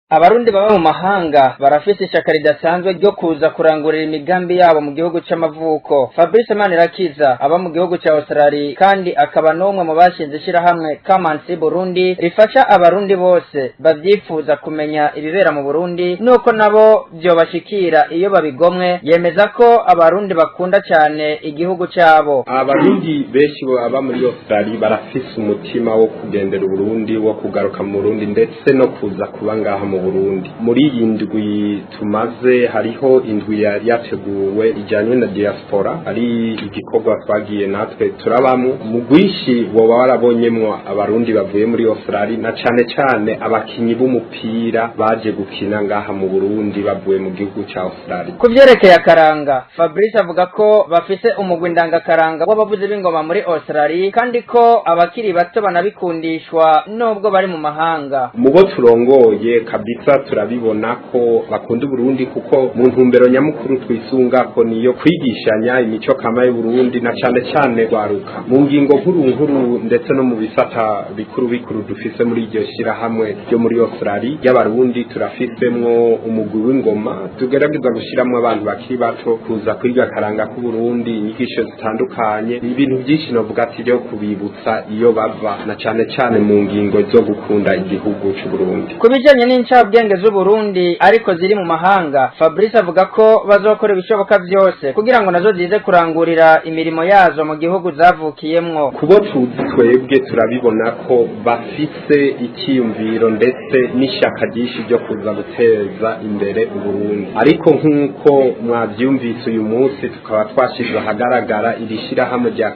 Abarundi baba mu mahanga barafise ishaka ridasanzwe ryo kuza kurangurira imigambi yabo mu gihugu c'amavuko. Fabrice Manirakiza aba mu gihugu ca Australia kandi akaba n'umwe mu bashinze ishirahamwe See Burundi rifasha abarundi bose bavyifuza kumenya ibibera mu Burundi nuko nabo vyobashikira iyo babigomwe. Yemeza ko abarundi bakunda cyane igihugu cabo. Abarundi benshi aba muri Australia barafise umutima wo kugendera Burundi, wo kugaruka mu Burundi ndetse no kuza kuba ngaha mu Burundi. Muri indwi tumaze hariho indwi yari yateguwe ijanywe na diaspora, ari igikorwa twagiye natwe turabamwe. Mu gwishi woba warabonyemwo abarundi bavuye muri Australia na cane abakinyi b'umupira baje gukina ngaha mu Burundi bavuye mu gihugu ca Australia. Kuvyerekeye akaranga, Fabrice avuga ko bafise umugwi ndangakaranga w'abavuzi b'ingoma muri Australia kandi ko abakiri bato banabikundishwa nubwo bari mu mahanga. Mubo turongoye kabisa turabibona ko bakunda Burundi kuko mu ntumbero nyamukuru twisunga ko niyo kwigishanya imico kama y'u Burundi na cane gwaruka mu ngingo nkuru ndetse no mu bisata bikuru dufise muri iryo shirahamwe ryo muri Australia y'abarundi. Turafisemwo umugwi w'ingoma tugerageza gushiramwo abantu bakiri bato kuza kwiga karanga ku Burundi, inyigisho zitandukanye, ibintu byinshi novuga ati ryo kubibutsa iyo bava na cane mu ngingo zo gukunda igihugu cy'u Burundi. Kubijanye n'incabwenge z'u Burundi ariko ziri mu mahanga, Fabrice avuga ko bazokora ibishoboka byose kugira ngo nazo zize kurangurira imirimo yazo mu gihugu zavukiyemwo. Kubo tuzi twebwe turabibona ko bafise ikiyumviro ndetse n'ishaka ryinshi ryo kuza guteza imbere u Burundi, ariko nk'uko mwavyumvise uyu munsi tukaba twashizwe ahagaragara iri shirahamwe rya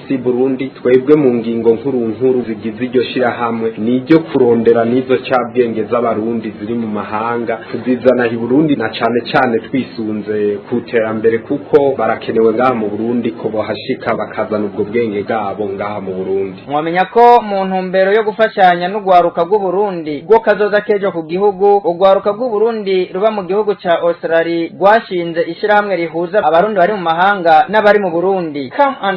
See Burundi. Twebwe mu ngingo nkuru zigize iryo shirahamwe niryo kurondera n'izo cabwenge z'abarundi ziri mu mahanga tuzizana i Burundi na cane twisunze kuterambere kuko barakenewe ngaha mu Burundi ko bohashika bakazana ubwo bwenge bwabo ngaha mu Burundi. Mwamenya ko mu ntumbero yo gufashanya n'ugwaruka rw'u Burundi rwo kazoza kejo ku gihugu, ugwaruka rw'u Burundi ruba mu gihugu ca Australia rwashinze ishirahamwe rihuza abarundi bari mu mahanga n'abari mu Burundi.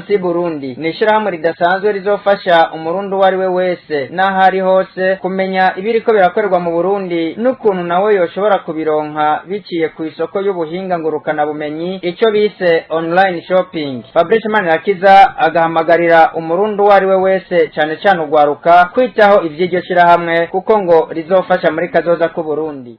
See Burundi ni ishirahamwe ridasanzwe rizofasha umurundi uwo ari we wese n'ahari hose kumenya ibiriko birakorerwa mu Burundi n'ukuntu nawe yoshobora kubironka biciye ku isoko y'ubuhinga ngurukana bumenyi, ico bise online shopping. Fabrice Manirakiza agahamagarira umurundi uwo ari we wese cane ugwaruka kwitaho ivy'iryo shirahamwe kuko ngo rizofasha muri kazoza ku Burundi.